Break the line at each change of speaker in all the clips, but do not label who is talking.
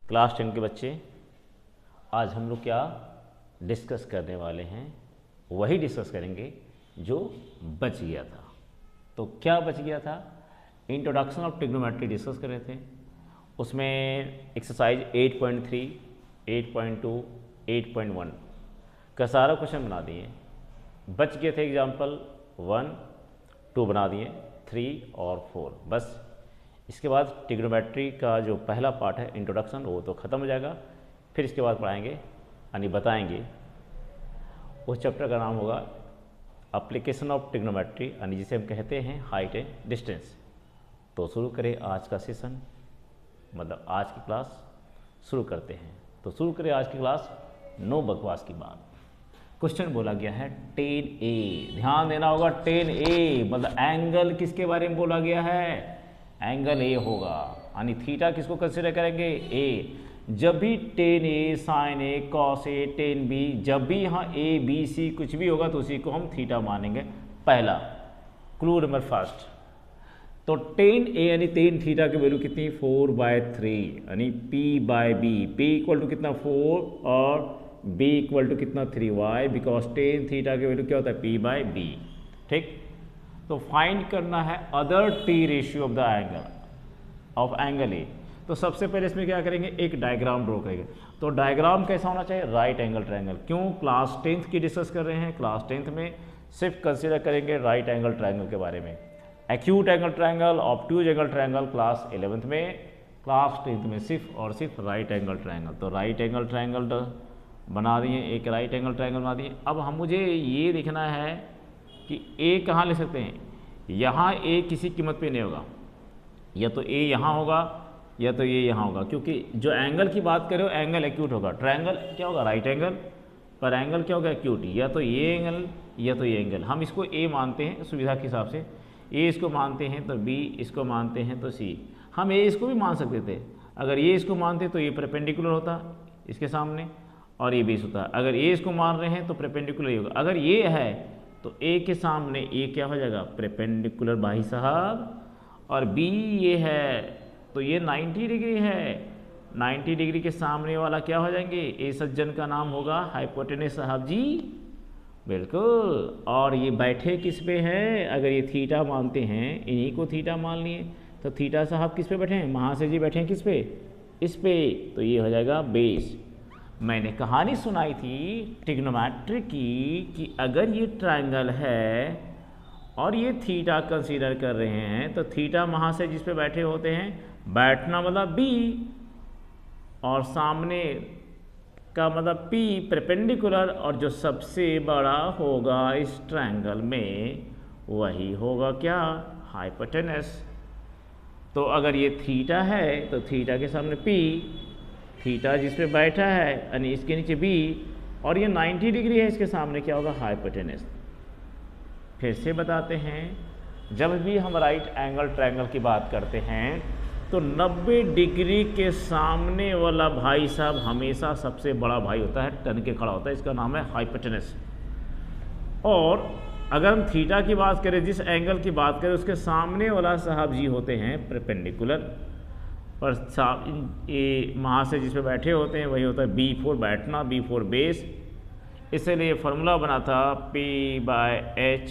Class 10 के बच्चे, आज हम लोग क्या डिस्कस करने वाले हैं, वही डिस्कस करेंगे जो बच गया था। तो क्या बच गया था? इंट्रोडक्शन ऑफ ट्रिग्नोमेट्री डिस्कस कर रहे थे। उसमें एक्सरसाइज 8.3, 8.2, 8.1 का सारा क्वेश्चन बना दिए। बच गए थे एग्जाम्पल 1, 2 बना दिए, 3 और 4 बस। इसके बाद ट्रिग्नोमेट्री का जो पहला पार्ट है इंट्रोडक्शन, वो तो ख़त्म हो जाएगा। फिर इसके बाद पढ़ाएंगे यानी बताएंगे, उस चैप्टर का नाम होगा एप्लीकेशन ऑफ ट्रिग्नोमेट्री, यानी जिसे हम कहते हैं हाइट एंड डिस्टेंस। तो शुरू करें आज का सेशन, मतलब आज की क्लास शुरू करते हैं। तो शुरू करें आज की क्लास, नो बकवास की बात। क्वेश्चन बोला गया है 10A, ध्यान देना होगा। 10A मतलब एंगल किसके बारे में बोला गया है? एंगल ए होगा, यानी थीटा किसको कंसिडर करेंगे? ए। जब भी 10A sign A cos A 10B, जब भी यहाँ ए बी सी कुछ भी होगा तो उसी को हम थीटा मानेंगे। पहला क्लू नंबर फर्स्ट। तो 10A यानी 10 थीटा की वैल्यू कितनी? 4/3, यानी P/B। P इक्वल टू कितना? 4 और B इक्वल टू कितना? 3y, बिकॉज 10 थीटा की वैल्यू क्या होता है? P/B। ठीक, तो फाइंड करना है other T ratio of the angle of angle A. तो सबसे पहले इसमें क्या करेंगे? एक डायग्राम ड्रॉ करेंगे। तो डायग्राम कैसा होना चाहिए? Right angle triangle. क्यों? क्लास 10th की डिस्कस कर रहे हैं। क्लास 10th में सिर्फ कंसीडर करेंगे राइट एंगल ट्रायंगल के बारे में। Acute angle triangle, obtuse angle triangle class 11th में, क्लास 10th में सिर्फ और सिर्फ राइट एंगल ट्रायंगल। तो राइट एंगल ट्रायंगल बना दिए, एक राइट एंगल ट्रायंगल बना दिए। अब मुझे ये देखना है कि ए कहाँ ले सकते हैं। यहाँ ए किसी कीमत पे नहीं होगा, या तो ए यहाँ होगा या तो ये यहाँ होगा, क्योंकि जो एंगल की बात कर रहे हो एंगल एक्यूट होगा। ट्रायंगल क्या होगा? राइट एंगल, पर एंगल क्या होगा? एक्यूट। या तो ये एंगल या तो ये एंगल। हम इसको ए मानते हैं सुविधा के हिसाब से, ए इसको मानते हैं तो बी इसको मानते हैं तो सी। हम ए इसको भी मान सकते थे। अगर ये इसको मानते तो ये परपेंडिकुलर होता इसके सामने और ये बेस होता। अगर ए इसको मान रहे हैं तो परपेंडिकुलर ही होगा। अगर ये है तो ए के सामने ए क्या हो जाएगा? परपेंडिकुलर भाई साहब। और बी ये है तो ये 90 डिग्री है। 90 डिग्री के सामने वाला क्या हो जाएंगे? ए सज्जन का नाम होगा हाइपोटेनस साहब जी। बिल्कुल। और ये बैठे किस पे हैं? अगर ये थीटा मानते हैं, इन्हीं को थीटा मान लिए, तो थीटा साहब किस पे बैठे हैं? महाशय जी बैठे हैं किस पे? इस पे। तो ये हो जाएगा बेस। मैंने कहानी सुनाई थी ट्रिग्नोमेट्री की कि अगर ये ट्रायंगल है और ये थीटा कंसीडर कर रहे हैं, तो थीटा महाशय जिस पे बैठे होते हैं, बैठना मतलब बी और सामने का मतलब पी परपेंडिकुलर, और जो सबसे बड़ा होगा इस ट्रायंगल में वही होगा क्या? हाइपोटेनस। तो अगर ये थीटा है तो थीटा के सामने पी, थीटा जिस पे बैठा है यानी इसके नीचे बी, और ये 90 डिग्री है, इसके सामने क्या होगा? हाइपोटेनस। फिर से बताते हैं, जब भी हम राइट एंगल ट्रायंगल की बात करते हैं तो 90 डिग्री के सामने वाला भाई साहब हमेशा सबसे बड़ा भाई होता है, टन के खड़ा होता है, इसका नाम है हाइपोटेनस। और अगर हम थीटा की बात करें, जिस एंगल की बात करें, उसके सामने वाला साहब जी होते हैं परपेंडिकुलर, पर ये महाशय जिस पे बैठे होते हैं वही होता है B4 बैठना, B4 बेस। इसलिए फॉर्मूला बना था P/H,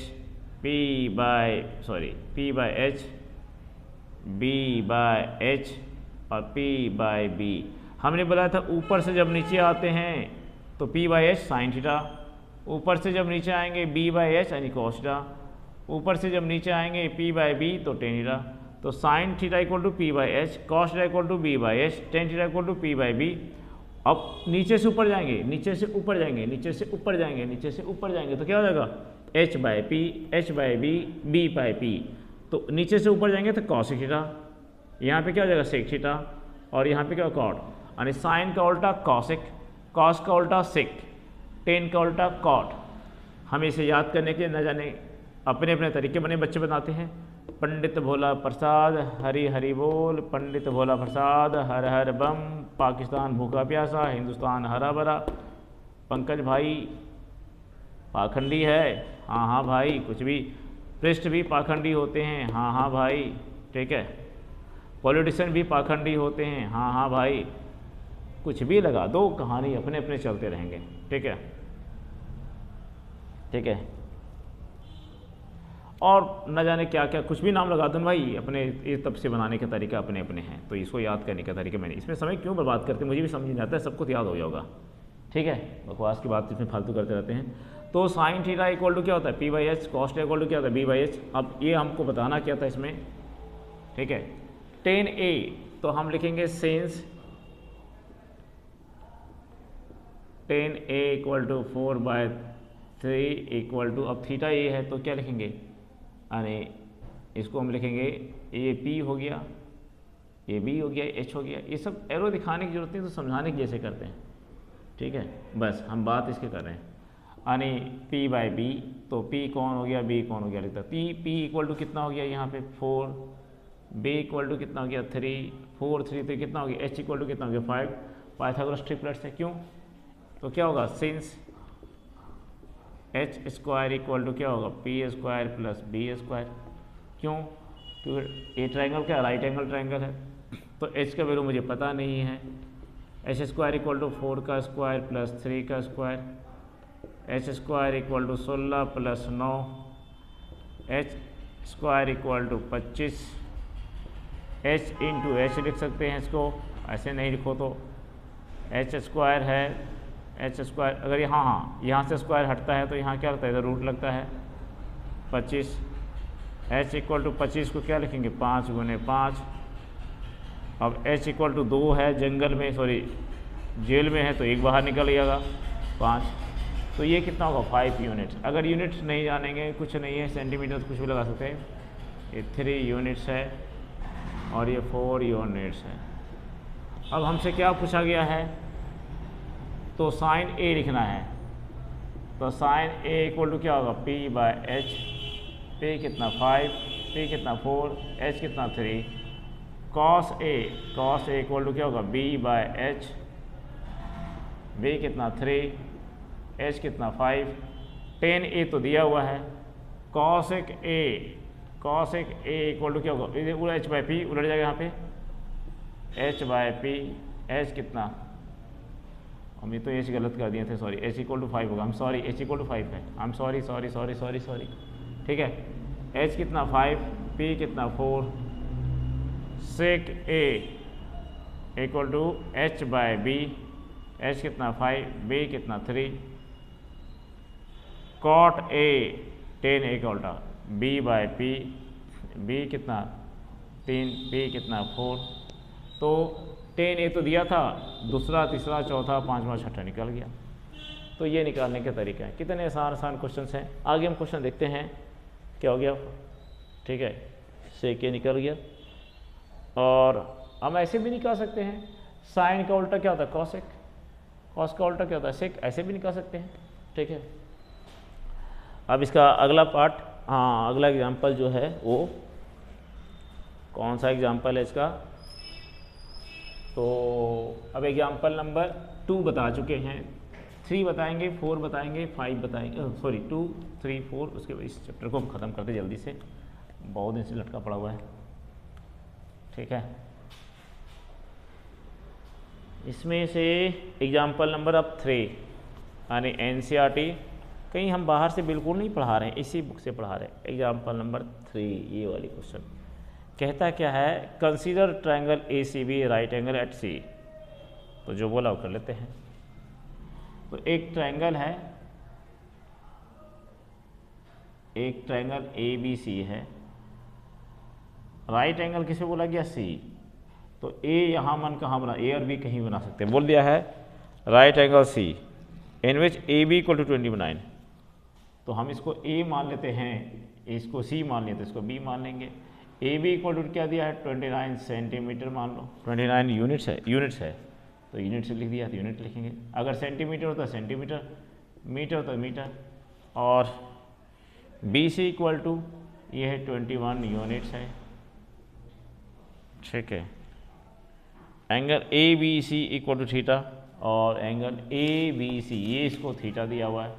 P/H, B/H और P/B। हमने बोला था ऊपर से जब नीचे आते हैं तो P/H साइन थीटा, ऊपर से जब नीचे आएंगे B/H यानी कॉस थीटा, ऊपर से जब नीचे आएंगे P/B तो टेन थीटा। तो sine theta equal to P/H, cos theta equal to B/H, tan theta equal to P/B। अब नीचे से ऊपर जाएंगे, नीचे से ऊपर जाएंगे, नीचे से ऊपर जाएंगे, नीचे से ऊपर जाएंगे, तो क्या हो जाएगा? H/P, H/B, B/P। तो नीचे से ऊपर जाएंगे तो कॉस थीटा, यहाँ पे क्या हो जाएगा? सेक थीटा, और यहाँ पे क्या कॉट, यानी साइन का उल्टा कॉसिक, कॉस का उल्टा सेक, टेन का उल्टा कॉट। हम इसे याद करने के न जाने अपने अपने तरीके बने बच्चे बनाते हैं। पंडित भोला प्रसाद हरि हरि बोल, पंडित भोला प्रसाद हर हर बम, पाकिस्तान भूखा प्यासा, हिंदुस्तान हरा भरा। पंकज भाई पाखंडी है, हाँ हाँ भाई, कुछ भी। पृष्ठ भी पाखंडी होते हैं, हाँ हाँ भाई, ठीक है। पॉलिटिशियन भी पाखंडी होते हैं, हाँ हाँ भाई। कुछ भी लगा दो, कहानी अपने अपने चलते रहेंगे। ठीक है, ठीक है। और न जाने क्या क्या कुछ भी नाम लगा दो भाई, अपने इस तब से बनाने का तरीका अपने अपने हैं, तो इसको याद करने का तरीका मैंने इसमें समय क्यों बर्बाद करते, मुझे भी समझ नहीं आता है, सबको तो याद हो जाएगा। ठीक है, बकवास की बात इसमें फालतू करते रहते हैं। तो साइन थीटा इक्वल टू क्या होता है P by H, cos equal to क्या होता है बी बाई एच। अब ये हमको बताना क्या था इसमें, ठीक है। टेन ए तो हम लिखेंगे since tan A equal to 4/3 equal to, अब थीटा ए है तो क्या लिखेंगे, यानी इसको हम लिखेंगे ए पी हो गया, ए बी हो गया, एच हो गया। ये सब एरो दिखाने की जरूरत नहीं, तो समझाने की जैसे करते हैं। ठीक है, बस हम बात इसके कर रहे हैं। यानी पी बाई बी, तो पी कौन हो गया, बी कौन हो गया, लिखता पी इक्वल टू कितना हो गया यहाँ पे 4, बी इक्वल टू कितना हो गया 3, 4 3 तो कितना हो गया, एच इक्वल टू कितना हो गया 5। पाइथागोरस ट्रिपलेट्स है, क्यों, तो क्या होगा since H square equal to क्या होगा P square plus B square. क्यों, क्योंकि ए ट्राइंगल क्या राइट एंगल ट्राइंगल है, तो एच का वैल्यू मुझे पता नहीं है। एच स्क्वायर इक्वल टू 4 का स्क्वायर प्लस 3 का square, H square equal to 16 plus 9, H square equal to 25, H into H लिख सकते हैं इसको, ऐसे नहीं लिखो तो एच स्क्वायर है, एच स्क्वायर अगर यहाँ यहाँ से स्क्वायर हटता है तो यहाँ क्या लगता है, इधर रूट लगता है 25। एच इक्वल टू 25 को क्या लिखेंगे 5 गुने 5। अब एच इक्वल टू 2 है, जंगल में सॉरी जेल में है तो एक बाहर निकल जाएगा 5, तो ये कितना होगा 5 यूनिट्स। अगर यूनिट्स नहीं जानेंगे कुछ नहीं है, सेंटीमीटर कुछ भी लगा सकते हैं। ये 3 यूनिट्स है और ये 4 यूनिट्स है। अब हमसे क्या पूछा गया है, तो साइन ए लिखना है, तो साइन ए इक्वल टू क्या होगा पी बाई एच, पी कितना 5, पी कितना 4, एच कितना 3, कॉस ए इक्वल टू क्या होगा बी बाई एच, बी कितना 3, एच कितना 5, टेन ए तो दिया हुआ है, कॉसेक ए इक्वल टू क्या होगा पूरा एच बाई पी उलट जाएगा यहाँ पे, एच बाई पी, एच कितना, हम ये तो एच गलत कर दिए थे सॉरी, एच इक्वल टू 5 होगा, हम सॉरी एच इक्वल टू 5 है, हम सॉरी, ठीक है। एच कितना 5, पी कितना 4, sec A equal to H by B, H कितना 5, बी कितना 3, कॉट ए टेन ए का उल्टा बी बाई पी, बी कितना 3, पी कितना 4। तो टेन ए तो दिया था, दूसरा तीसरा चौथा पांचवा छठा निकल गया। तो ये निकालने के तरीका है। कितने आसान क्वेश्चन हैं। आगे हम क्वेश्चन देखते हैं क्या हो गया, ठीक है, सेक ए निकल गया। और हम ऐसे भी निकाल सकते हैं, साइन का उल्टा क्या होता है कॉसेक, कॉस का उल्टा क्या होता है सेक, ऐसे भी निकाल सकते हैं, ठीक है। अब इसका अगला पार्ट, हाँ अगला एग्जाम्पल जो है वो कौन सा एग्जाम्पल है इसका, तो अब एग्जाम्पल नंबर 2 बता चुके हैं, 3 बताएंगे, 4 बताएंगे, 5 बताएंगे, सॉरी 2 3 4, उसके बाद इस चैप्टर को हम ख़त्म करते जल्दी से, बहुत दिन से लटका पड़ा हुआ है, ठीक है। इसमें से एग्जाम्पल नंबर अब 3 यानी NCERT, कहीं हम बाहर से बिल्कुल नहीं पढ़ा रहे हैं, इसी बुक से पढ़ा रहे हैं। एग्जाम्पल नंबर 3 ये वाली क्वेश्चन कहता क्या है, consider triangle ACB right angle at C। तो जो बोला वो कर लेते हैं। तो एक ट्रायंगल है, एक ट्रायंगल ABC है, राइट एंगल किसे बोला गया C। तो A यहाँ मन कहाँ बना, A और B कहीं बना सकते हैं, बोल दिया है right angle C in which AB equal to 20 बनाए। तो हम इसको A मान लेते हैं, इसको C मान लेते हैं, इसको B मान लेंगे। AB इक्वल टू क्या दिया है 29 सेंटीमीटर मान लो, 29 यूनिट्स है तो यूनिट से लिख दिया तो यूनिट लिखेंगे। अगर सेंटीमीटर होता है सेंटीमीटर, मीटर होता है मीटर। और BC इक्वल टू ये है 21 यूनिट्स है, ठीक है। Angle ABC equal to theta, और एंगल ABC ये इसको थीटा दिया हुआ है।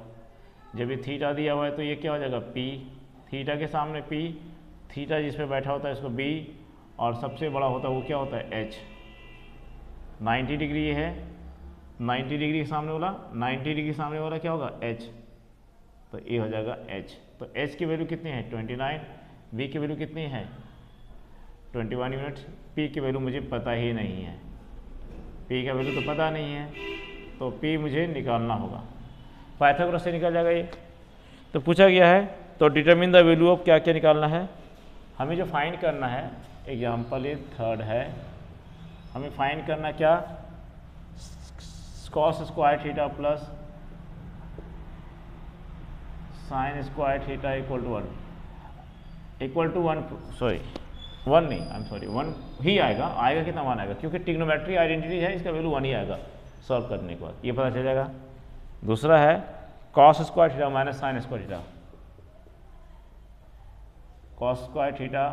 जब ये थीटा दिया हुआ है तो ये क्या हो जाएगा P, थीटा के सामने P, थीटा जिस पे बैठा होता है इसको B, और सबसे बड़ा होता है वो क्या होता है H, 90 डिग्री ये है, 90 डिग्री के सामने वाला, 90 डिग्री के सामने वाला क्या होगा h, तो ये हो जाएगा h। तो h की वैल्यू कितनी है 29, v की वैल्यू कितनी है 21 यूनिट, p की वैल्यू मुझे पता ही नहीं है, p का वैल्यू तो पता नहीं है, तो p मुझे निकालना होगा। पाइथागोरस से निकल जाएगा ये। तो पूछा गया है तो डिटरमिन द वैल्यू ऑफ क्या क्या निकालना है, हमें जो फाइंड करना है, एग्जाम्पल ये थर्ड है, हमें फाइंड करना क्या, cos square theta plus sine square theta equal to 1, equal to 1, sorry 1 नहीं, आई एम सॉरी 1 ही आएगा। आएगा कितना मान आएगा, क्योंकि ट्रिग्नोमेट्री आइडेंटिटी है, इसका वैल्यू 1 ही आएगा सॉल्व करने के बाद, ये पता चल जाएगा। दूसरा है cos square theta minus sign square theta, cos square theta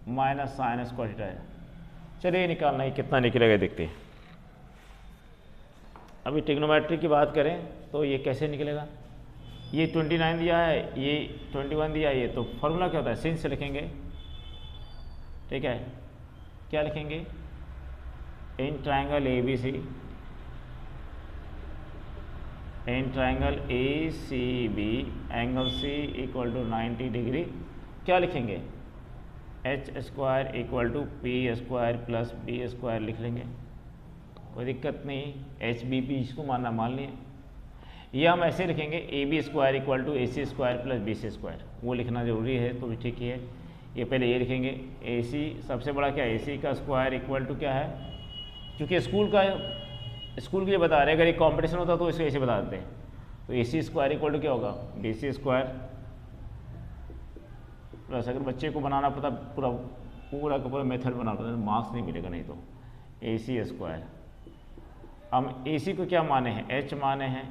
minus sign square theta है। चलिए निकालना है, कितना निकलेगा देखते हैं। अभी ट्रिग्नोमेट्री की बात करें तो ये कैसे निकलेगा, ये 29 दिया है, ये 21 दिया है, ये तो फॉर्मूला क्या होता है, सिन से लिखेंगे, ठीक है। क्या लिखेंगे, in triangle A B C, in triangle A C B angle C equal to 90 degree, क्या लिखेंगे H square equal to P square plus B square लिख लेंगे, कोई दिक्कत नहीं। एच बी पी इसको मानना मान लिए, ये हम ऐसे लिखेंगे A B square equal to A C square plus B C square, वो लिखना ज़रूरी है, तो भी ठीक ही है। ये पहले ये लिखेंगे ए सी सबसे बड़ा क्या है, ए सी का स्क्वायर इक्वल टू क्या है, क्योंकि स्कूल के लिए बता रहे हैं, अगर एक कॉम्पिटिशन होता तो इसको ऐसे बता देते हैं, तो ए सी स्क्वायर इक्वल टू क्या होगा बी सी स्क्वायर प्लस, अगर बच्चे को बनाना पता पूरा का पूरा मेथड बनाना पड़ता है, मार्क्स नहीं मिलेगा नहीं तो, ए सी स्क्वायर। हम ए सी को क्या माने हैं, एच माने हैं,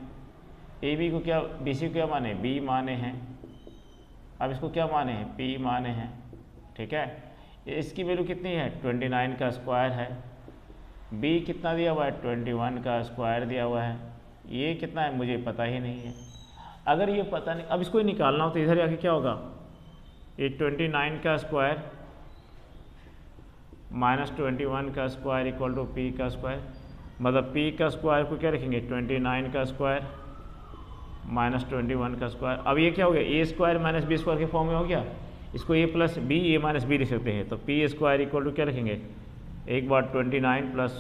ए बी को क्या, बी सी को क्या माने, बी माने हैं, अब इसको क्या माने हैं, पी माने हैं, ठीक है। इसकी वैल्यू कितनी है 29 का स्क्वायर है, बी कितना दिया हुआ है 21 का स्क्वायर दिया हुआ है, ये कितना है मुझे पता ही नहीं है। अगर ये पता नहीं, अब इसको निकालना हो तो इधर आके क्या होगा, ये 29 का स्क्वायर माइनस 21 का स्क्वायर इक्वल टू पी का स्क्वायर, मतलब पी का स्क्वायर को क्या लिखेंगे 29 का स्क्वायर माइनस 21 का स्क्वायर। अब ये क्या हो गया, ए स्क्वायर माइनस बी स्क्वायर के फॉर्म में हो गया, इसको ए प्लस बी, ए माइनस बी लिख सकते हैं, तो पी स्क्वायर इक्वल टू क्या लिखेंगे, एक बार 29 प्लस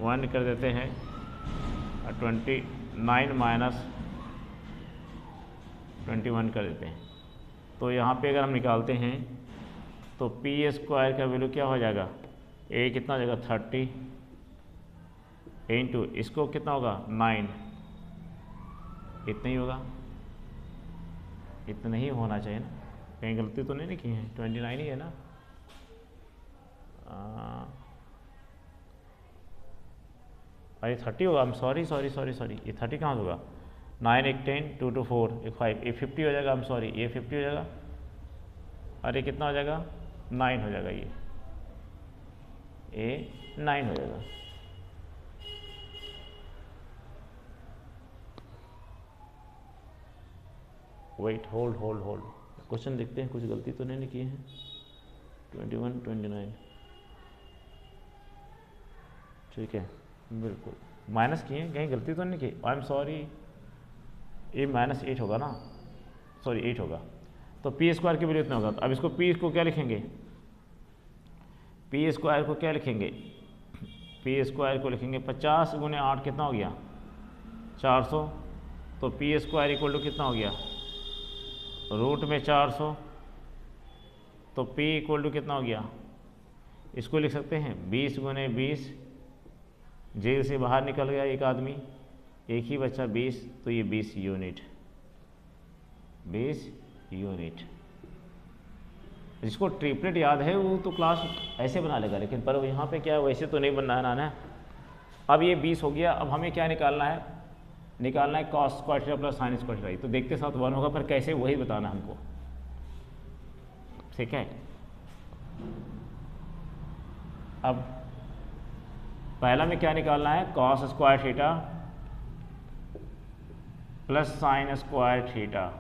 1 कर देते हैं और 29 माइनस 21 कर देते हैं, तो यहाँ पे अगर हम निकालते हैं तो पी स्क्वायर का वैल्यू क्या हो जाएगा, ए कितना हो जाएगा 30 इंटू इसको कितना होगा 9, इतना ही होगा, इतना ही होना चाहिए ना, कहीं गलती तो नहीं की है, 29 ही है ना, अरे 30 होगा, सॉरी, ये 30 कहाँ होगा, 9 एक 10 2 2 4 एक 5, ये 50 हो जाएगा, हम सॉरी ये 50 हो जाएगा, अरे कितना हो जाएगा 9 हो जाएगा, ये 9 हो जाएगा। वेट होल्ड क्वेश्चन देखते हैं, कुछ गलती तो नहीं किए हैं, 21 29 ठीक है, बिल्कुल माइनस किए, कहीं गलती तो नहीं की, आई एम सॉरी, ये -8 होगा ना, सॉरी 8 होगा, तो पी स्क्वायर की वैल्यू इतना होगा। तो अब इसको पी को क्या लिखेंगे, पी स्क्वायर को क्या लिखेंगे, पी स्क्वायर को लिखेंगे 50 गुने 8 कितना हो गया 400, तो पी स्क्वायर इक्वल टू कितना हो गया रूट में 400, तो p इक्वल टू कितना हो गया, इसको लिख सकते हैं 20 गुने 20, जेल से बाहर निकल गया एक आदमी, एक ही बच्चा 20, तो ये 20 यूनिट, 20 यूनिट। जिसको ट्रिपलेट याद है वो तो क्लास ऐसे बना लेगा, लेकिन पर यहाँ पे क्या है, वैसे तो नहीं बनना है नाना। अब ये 20 हो गया, अब हमें क्या निकालना है, cos square theta plus sine square theta, तो देखते साथ 1 होगा, पर कैसे वही बताना हमको, ठीक है। अब पहला में क्या निकालना है, cos square theta plus sine square theta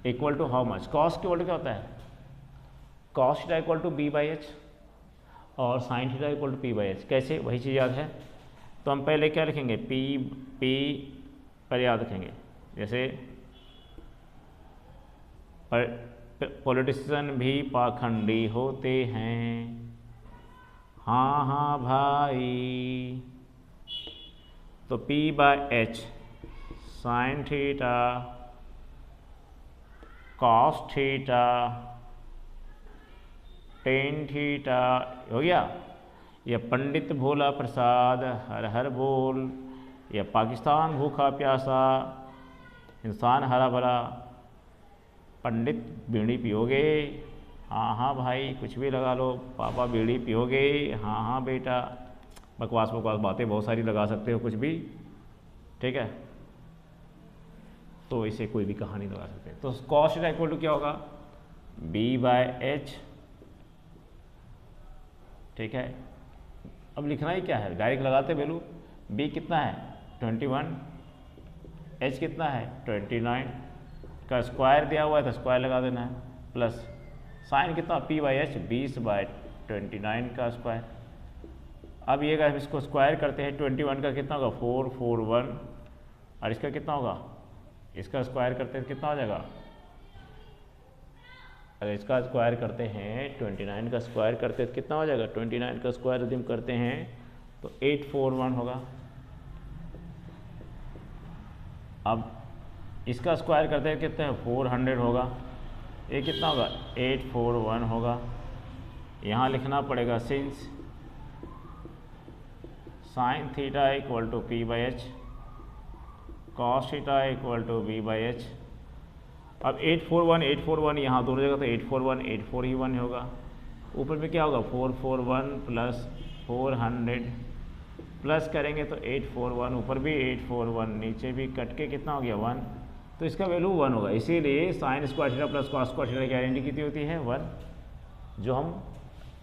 equal to how much, cos की इक्वल टू क्या होता है, cos theta equal to B by H, और sine theta equal to P by H. कैसे, वही चीज़ याद है तो हम पहले क्या लिखेंगे, पी पर याद रखेंगे। जैसे पॉलिटिशियन भी पाखंडी होते हैं, हाँ हाँ भाई। तो P by h sine theta cos theta tan theta हो गया। या पंडित भोला प्रसाद हर हर बोल, या पाकिस्तान भूखा प्यासा इंसान हरा भरा, पंडित बीड़ी पियोगे, हाँ हाँ भाई कुछ भी लगा लो, पापा बीड़ी पियोगे, हाँ हाँ बेटा, बकवास बकवास बातें बहुत सारी लगा सकते हो कुछ भी, ठीक है। तो इसे कोई भी कहानी लगा सकते हैं। तो कॉस थीटा इक्वल टू क्या होगा, बी बाय एच, ठीक है। अब लिखना ही क्या है, डायरेक्ट लगाते वैल्यू। बी कितना है 21, एच कितना है 29 का स्क्वायर दिया हुआ है तो स्क्वायर लगा देना है, प्लस साइन कितना पी बाई एच 20 बाय 29 का स्क्वायर। अब ये अगर इसको स्क्वायर करते हैं 21 का कितना होगा 441, और इसका कितना होगा, इसका स्क्वायर करते हैं कितना हो जाएगा, अगर इसका स्क्वायर करते हैं 29 का स्क्वायर करते हैं तो कितना हो जाएगा, 29 का स्क्वायर यदि हम करते हैं तो 841 होगा। अब इसका स्क्वायर करते हैं कितने हैं 400 होगा, ये कितना होगा 841 होगा। यहाँ लिखना पड़ेगा since sine theta equal to P by H cos theta equal to B by H. अब 841 यहाँ दोनों जगह तो 841 होगा, ऊपर में क्या होगा 441 प्लस 400 प्लस करेंगे तो 841, ऊपर भी 841, नीचे भी कट के कितना हो गया 1, तो इसका वैल्यू 1 होगा। इसीलिए sign square theta plus cos square theta की आइडेंटिटी कितनी होती है 1, जो हम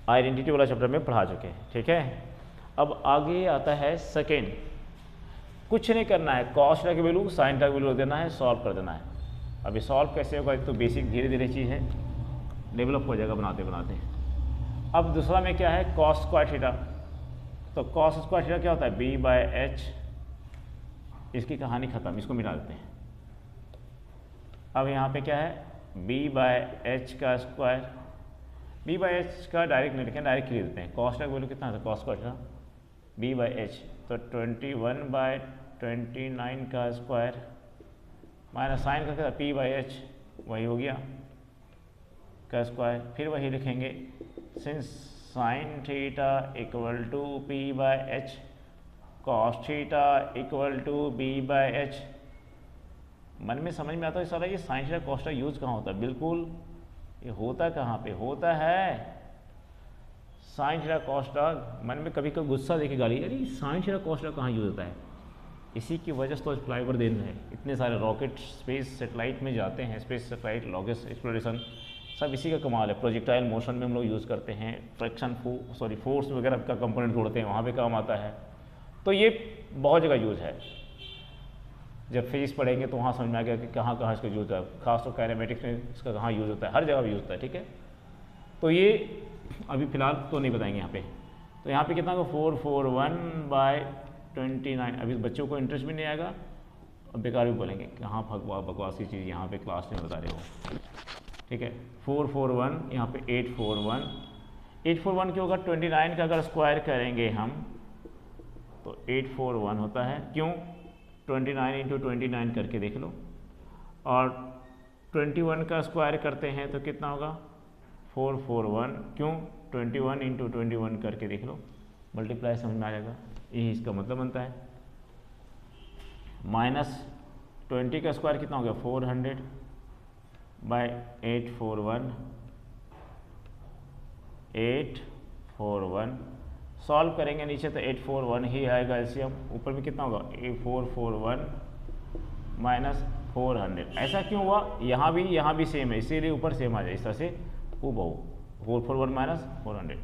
आइडेंटिटी वाला चैप्टर में पढ़ा चुके हैं, ठीक है। अब आगे आता है सेकेंड, कुछ नहीं करना है, कॉस थीटा की वैल्यू साइन थीटा की वैल्यू देना है, सॉल्व कर देना है। अभी सॉल्व कैसे होगा, एक तो बेसिक धीरे धीरे चीज़ है, डेवलप हो जाएगा बनाते बनाते। अब दूसरा में क्या है कॉस स्क्वायर थीटा, तो कॉस स्क्वायर थीटा क्या होता है बी बाय एच, इसकी कहानी खत्म, इसको मिटा देते हैं। अब यहाँ पे क्या है बी बाय एच का स्क्वायर, बी बाय एच का डायरेक्ट नहीं लिखें, डायरेक्ट लिख देते हैं। कॉस का वैल्यू कितना है cos square theta B by H, तो 21 बाय 29 का स्क्वायर माइनस साइन का क्या था पी बाई एच, वही हो गया का स्क्वायर। फिर वही लिखेंगे since sine theta equal to P by H cos theta equal to B by H. मन में समझ में आता है सारा ये sine theta cos theta use कहाँ होता है, बिल्कुल ये होता कहाँ पे होता है साइन थीटा कॉस थीटा। मन में कभी कभी गुस्सा देके गाली, अरे साइन थीटा कॉस थीटा कहाँ यूज होता है, इसी की वजह से तो फ्लाईओवर देन है, इतने सारे रॉकेट स्पेस सेटेलाइट में जाते हैं, स्पेस सेटेलाइट लॉन्गेस्ट एक्सप्लोरेशन सब इसी का कमाल है। प्रोजेक्टाइल मोशन में हम लोग यूज़ करते हैं, फ्रैक्शन फोर्स वगैरह का कंपोनेंट जोड़ते हैं, वहाँ पे काम आता है। तो ये बहुत जगह यूज़ है, जब फिजिक्स पढ़ेंगे तो वहाँ समझ में आ गया कि कहाँ कहाँ इसका यूज़ है, खासतौर काइनेमेटिक्स में इसका कहाँ यूज़ होता है, हर जगह यूज़ होता है, ठीक है। तो ये अभी फ़िलहाल तो नहीं बताएंगे यहाँ पे। तो यहाँ पे कितना होगा 441 बाय 29। अभी बच्चों को इंटरेस्ट भी नहीं आएगा और बेकार भी बोलेंगे कहाँ बकवास की चीज़ यहाँ पे क्लास में बता रहे हो, ठीक है। 441 यहाँ पे 841 क्यों होगा 29 का अगर स्क्वायर करेंगे हम तो 841 होता है, क्यों 29 इंटू 29 करके देख लो, और 21 का स्क्वायर करते हैं तो कितना होगा 441, क्यों 21 इंटू 21 करके देख लो, मल्टीप्लाई समझ में आ जाएगा, यही इसका मतलब बनता है। माइनस 20 का स्क्वायर कितना हो गया 400 बाय 841 सॉल्व करेंगे नीचे तो 841 ही आएगा एलसीएम, ऊपर में कितना होगा 441 माइनस 400। ऐसा क्यों हुआ, यहाँ भी सेम है इसीलिए ऊपर सेम आ जाए, इस तरह से हूबहू 441 माइनस 400,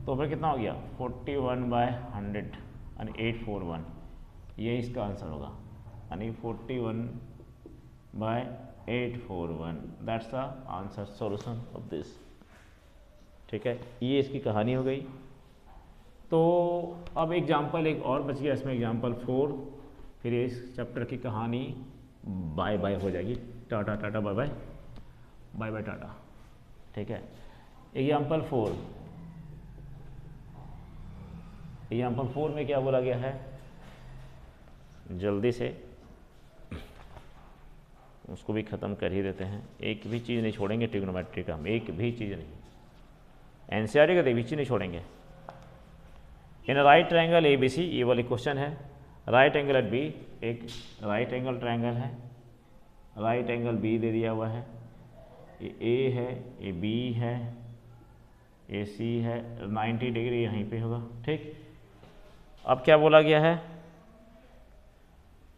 तो ऊपर कितना हो गया 41 बाय 100 यानी 841, ये इसका आंसर होगा, यानी 41 by 841 that's the answer solution of this, ठीक है। ये इसकी कहानी हो गई। तो अब एग्जाम्पल एक और बच गया इसमें, एग्जाम्पल 4, फिर इस चैप्टर की कहानी बाय बाय हो जाएगी। टाटा टाटा बाय बाय, बाय बाय टाटा। ठीक है, एग्जाम्पल 4, एग्जाम्पल 4 में क्या बोला गया है, जल्दी से उसको भी ख़त्म कर ही देते हैं। एक भी चीज़ नहीं छोड़ेंगे ट्रिग्नोमेट्री का हम, एक भी चीज़ नहीं, एनसीईआरटी का भी चीज़ नहीं छोड़ेंगे। In right triangle A B C, ये वाली क्वेश्चन है। राइट एंगल एट बी, एक राइट एंगल ट्रायंगल है, राइट एंगल बी दे दिया हुआ है, ये ए है, ये बी है, ये सी है, 90 डिग्री यहीं पे होगा। ठीक, अब क्या बोला गया है,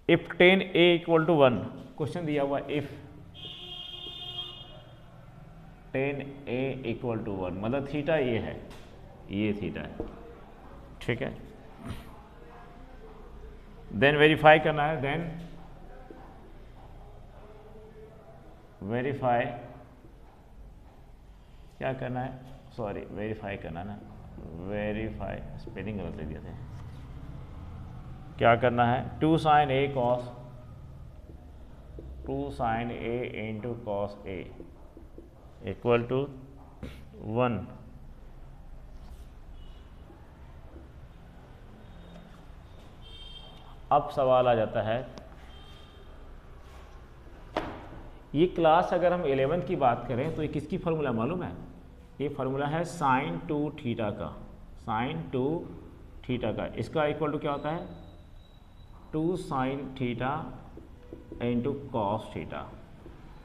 if tan A equal to 1, question दिया हुआ if tan A equal to 1, मतलब थीटा ये है, ये थीटा है। ठीक है, देन वेरीफाई करना है, देन वेरीफाई क्या करना है, सॉरी वेरीफाई करना ना, वेरीफाई स्पेलिंग गलत ले दिया था। क्या करना है, 2 sin a cos, 2 sin a into cos a equal to 1। अब सवाल आ जाता है, ये क्लास अगर हम 11th की बात करें तो ये किसकी फार्मूला मालूम है, ये फार्मूला है साइन 2 थीटा का, साइन 2 थीटा का। इसका इक्वल टू क्या होता है, 2 sin theta into cos theta.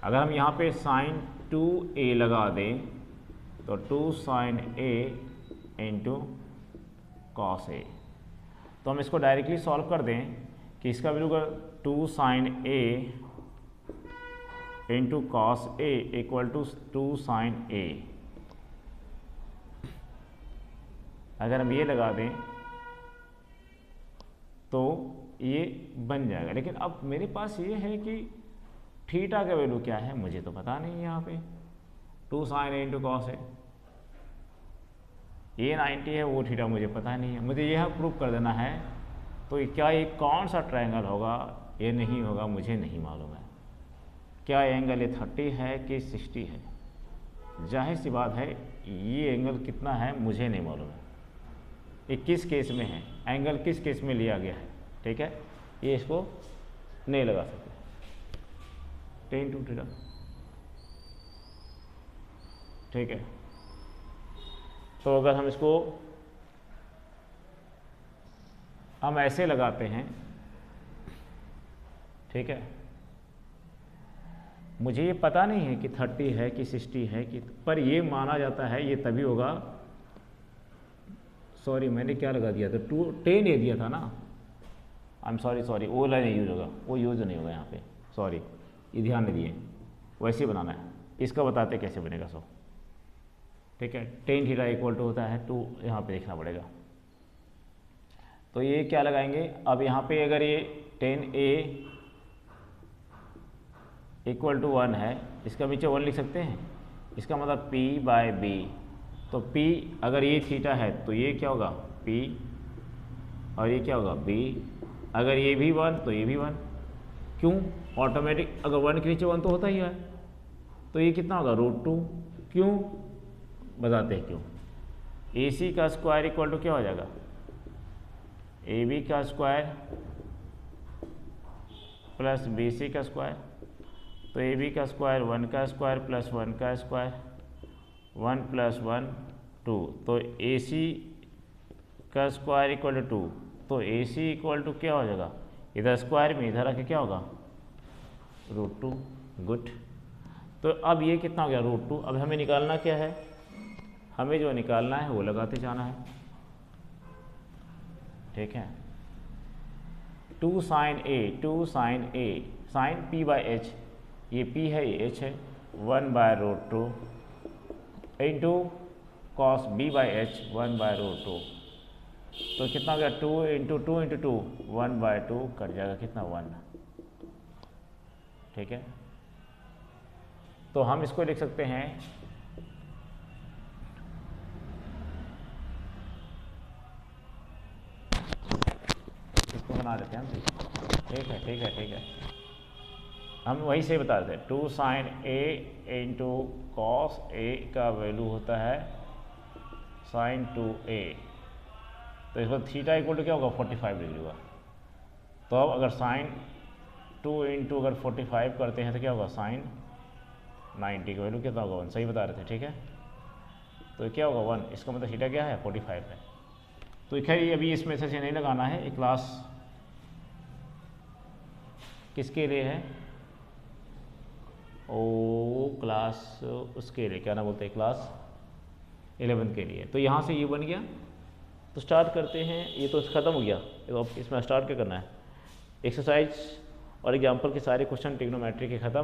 अगर हम यहाँ पे साइन 2a लगा दें तो 2 sin a into cos a। तो हम इसको डायरेक्टली सॉल्व कर दें कि इसका वैल्यू अगर 2 sin a into cos a equal to 2 sin a, अगर हम ये लगा दें तो ये बन जाएगा। लेकिन अब मेरे पास ये है कि थीटा का वैल्यू क्या है मुझे तो पता नहीं है। यहाँ पे 2 sin a into cos a, ये 90 है, वो थीटा मुझे पता नहीं है, मुझे यह प्रूव कर देना है। तो क्या ये कौन सा ट्रायंगल होगा, ये नहीं होगा, मुझे नहीं मालूम है। क्या एंगल ये 30 है कि 60 है, जाहिर सी बात है ये एंगल कितना है मुझे नहीं मालूम है, ये किस केस में है, एंगल किस केस में लिया गया है। ठीक है, ये इसको नहीं लगा सकते, टेन टू थीटा। ठीक है, तो अगर हम इसको हम ऐसे लगाते हैं, ठीक है, मुझे ये पता नहीं है कि 30 है कि 60 है कि, पर ये माना जाता है ये तभी होगा। सॉरी मैंने क्या लगा दिया था, 10 ये दिया था ना, आई एम सॉरी, वो लाइन नहीं यूज होगा, वो यूज नहीं होगा यहाँ पे, सॉरी, ये ध्यान नहीं दिए, वैसे ही बनाना है। इसका बताते कैसे बनेगा सो। ठीक है, टेन थीटा इक्वल टू होता है 2, यहाँ पे देखना पड़ेगा। तो ये क्या लगाएंगे, अब यहाँ पे अगर ये 10a इक्वल टू 1 है, इसका नीचे 1 लिख सकते हैं, इसका मतलब p बाय b। तो p अगर ये थीटा है तो ये क्या होगा p, और ये क्या होगा b। अगर ये भी 1 तो ये भी 1, क्यों, ऑटोमेटिक अगर 1 के नीचे 1 तो होता ही है। तो ये कितना होगा √2, क्यों बताते हैं क्यों। AC का स्क्वायर इक्वल टू क्या हो जाएगा, AB का स्क्वायर प्लस BC का स्क्वायर। तो AB का स्क्वायर 1 का स्क्वायर प्लस 1 का स्क्वायर, 1 प्लस 1 2। तो AC का स्क्वायर इक्वल टू 2, तो AC इक्वल टू क्या हो जाएगा, इधर स्क्वायर में इधर आके क्या होगा √2। गुड, तो अब ये कितना हो गया √2। अब हमें निकालना क्या है, हमें जो निकालना है वो लगाते जाना है। ठीक है, 2 sin a, 2 sin a, sin p by h, ये p है ये h है, 1 by √2 into cos b by h 1 by √2। तो कितना हो गया 2 इंटू 2 इंटू 2, 1 बाय 2 कट जाएगा कितना 1। ठीक है, तो हम इसको लिख सकते हैं तो बना देते हैं हम। ठीक है ठीक है ठीक है, हम वहीं से बता देते हैं 2 sin A into cos A का वैल्यू होता है sin 2A। तो इस बार थीटा इक्वल टू क्या होगा 45 डिग्री होगा। तो अब अगर साइन 2 इंटू अगर 45 करते हैं तो क्या होगा साइन 90 का वैल्यू कितना होगा 1, सही बता रहे थे। ठीक है, तो क्या होगा 1, इसका मतलब थीटा क्या है 45 है। तो खैर ये अभी इसमें से नहीं लगाना है, ये क्लास किसके लिए है, ओ क्लास उसके लिए क्या ना बोलते हैं क्लास 11 के लिए। तो यहाँ से ये बन गया। तो स्टार्ट करते हैं, ये तो ख़त्म हो गया। तो अब इसमें स्टार्ट क्या करना है, एक्सरसाइज और एग्जाम्पल के सारे क्वेश्चन ट्रिग्नोमेट्री के ख़त्म।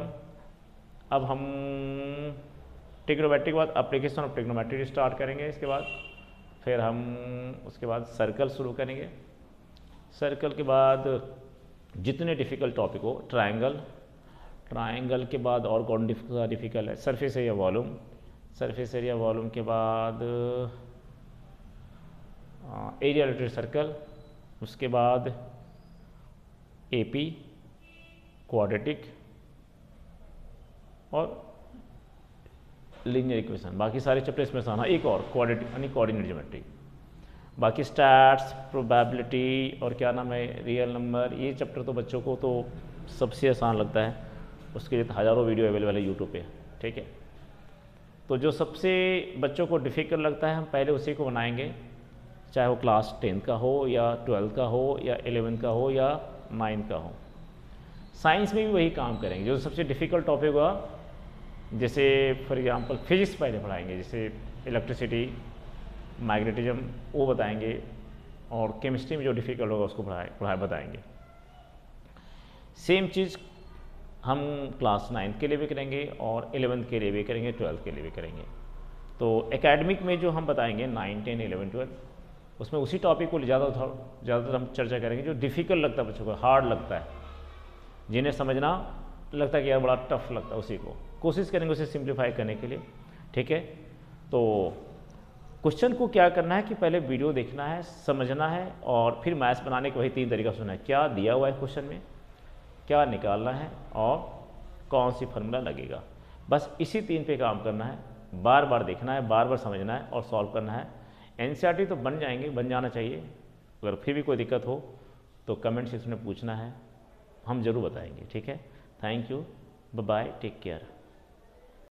अब हम ट्रिग्नोमेट्री के बाद एप्लीकेशन ऑफ ट्रिग्नोमेट्री स्टार्ट करेंगे। इसके बाद फिर हम उसके बाद सर्कल शुरू करेंगे। सर्कल के बाद जितने डिफ़िकल्ट टॉपिक हो, ट्रायंगल, ट्रायंगल के बाद और कौन डिफ़िकल्ट है, surface area volume, surface area volume के बाद एरिया रिलेटेड सर्कल, उसके बाद एपी, क्वाड्रेटिक और लीनियर इक्वेशन। बाकी सारे चैप्टर इसमें से आना। एक और क्वाड्रेटिक यानी कोऑर्डिनेट ज्योमेट्री। बाकी स्टैट्स, प्रोबेबिलिटी और क्या नाम है रियल नंबर, ये चैप्टर तो बच्चों को तो सबसे आसान लगता है, उसके लिए हज़ारों वीडियो अवेलेबल है यूट्यूब पे। ठीक है, तो जो सबसे बच्चों को डिफ़िकल्ट लगता है हम पहले उसी को बनाएंगे, चाहे वो क्लास 10 का हो या 12 का हो या 11 का हो या 9 का हो। साइंस में भी वही काम करेंगे, जो सबसे डिफ़िकल्ट टॉपिक होगा, जैसे फॉर एग्जांपल फिजिक्स पहले पढ़ाएंगे, जैसे इलेक्ट्रिसिटी, मैग्नेटिज्म वो बताएंगे, और केमिस्ट्री में जो डिफ़िकल्ट होगा उसको बताएंगे। सेम चीज़ हम क्लास 9 के लिए भी करेंगे और 11 के लिए भी करेंगे, 12 के लिए भी करेंगे। तो एकेडमिक में जो हम बताएंगे 9, 10, 11, 12, उसमें उसी टॉपिक को ज़्यादातर हम चर्चा करेंगे जो डिफ़िकल्ट लगता है बच्चों को, हार्ड लगता है, जिन्हें समझना लगता है कि यार बड़ा टफ लगता है, उसी को कोशिश करेंगे उसे सिंप्लीफाई करने के लिए। ठीक है, तो क्वेश्चन को क्या करना है कि पहले वीडियो देखना है, समझना है, और फिर मैथ्स बनाने के वही 3 तरीका सुनना है, क्या दिया हुआ है क्वेश्चन में, क्या निकालना है और कौन सी फार्मूला लगेगा। बस इसी 3 पे काम करना है, बार बार देखना है, बार बार समझना है और सॉल्व करना है। एनसीईआरटी तो बन जाना चाहिए। अगर फिर भी कोई दिक्कत हो तो कमेंट सेक्शन में पूछना है, हम ज़रूर बताएंगे। ठीक है, thank you, bye bye, take care.